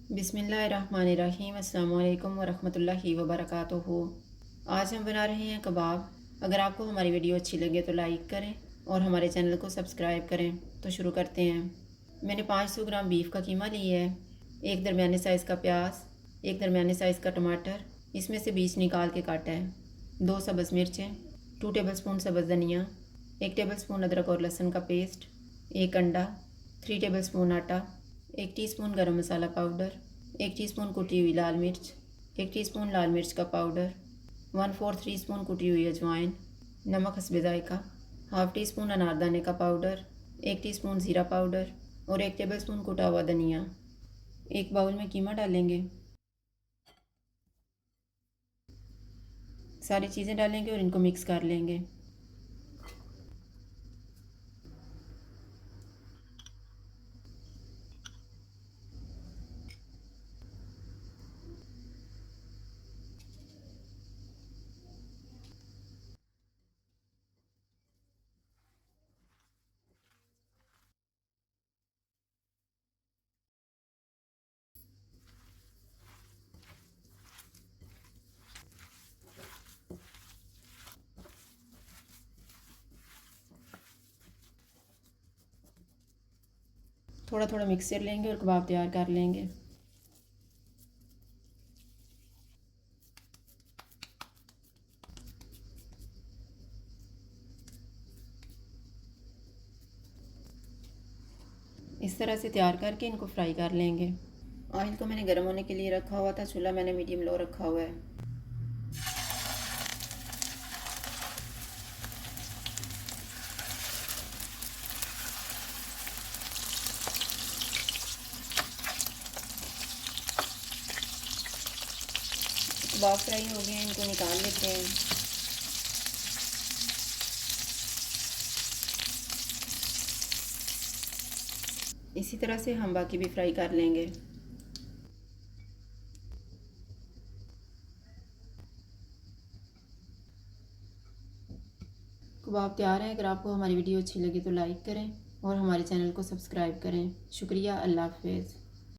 बिस्मिल्लाहिर्रहमानिर्रहीम। अस्सलाम वालेकुम वरहमतुल्लाहि वबरकातुहू। आज हम बना रहे हैं कबाब। अगर आपको हमारी वीडियो अच्छी लगे तो लाइक करें और हमारे चैनल को सब्सक्राइब करें। तो शुरू करते हैं। मैंने 500 ग्राम बीफ का कीमा लिया है, एक दरमियाने साइज़ का प्याज, एक दरमियाने साइज़ का टमाटर, इसमें से बीज निकाल के काटा है, 2 सब्ज़ मिर्चें, 2 टेबलस्पून सब्ज़ धनिया, 1 टेबलस्पून अदरक और लहसुन का पेस्ट, 1 अंडा, 3 टेबलस्पून आटा, 1 टीस्पून गरम मसाला पाउडर, 1 टीस्पून कुटी हुई लाल मिर्च, 1 टीस्पून लाल मिर्च का पाउडर, 1/4 टीस्पून कुटी हुई अजवाइन, नमक हस्बे जायका, हाफ़ टी स्पून अनारदाने का पाउडर, 1 टीस्पून ज़ीरा पाउडर और 1 टेबलस्पून कुटा हुआ धनिया। एक बाउल में कीमा डालेंगे, सारी चीज़ें डालेंगे और इनको मिक्स कर लेंगे। थोड़ा थोड़ा मिक्स कर लेंगे और कबाब तैयार कर लेंगे। इस तरह से तैयार करके इनको फ्राई कर लेंगे। ऑयल को मैंने गर्म होने के लिए रखा हुआ था, चूल्हा मैंने मीडियम लो रखा हुआ है। कबाब फ्राई हो गए हैं, इनको निकाल लेते हैं। इसी तरह से हम बाकी भी फ्राई कर लेंगे। कबाब तैयार है। अगर आपको हमारी वीडियो अच्छी लगी तो लाइक करें और हमारे चैनल को सब्सक्राइब करें। शुक्रिया। अल्लाह हाफ़िज़।